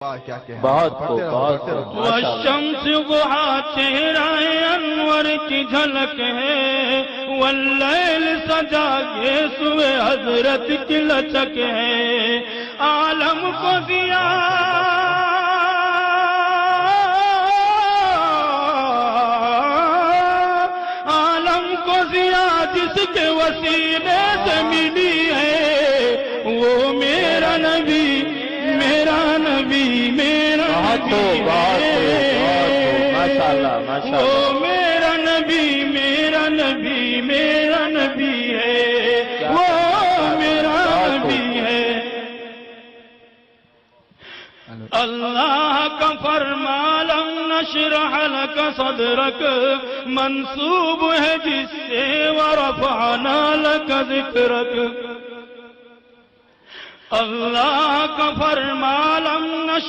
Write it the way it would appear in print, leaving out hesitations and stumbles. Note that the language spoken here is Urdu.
بہت والشمس ضحا چہرہ انور کی جھلک ہے، واللیل سجا کے سوئے حضرت کی لچک ہے، عالم کو ضیا جس کے وسیلے سے ملی ہے، وہ میرا نبی میرا نبی میرا نبی ہے، وہ میرا نبی میرا نبی میرا نبی ہے، وہ میرا نبی ہے۔ اللہ کا فرمان لم نشرح لك صدرك منسوب ہے جس سے ورفعنا لك ذکرك، اللہ کا فرمان لم نشرح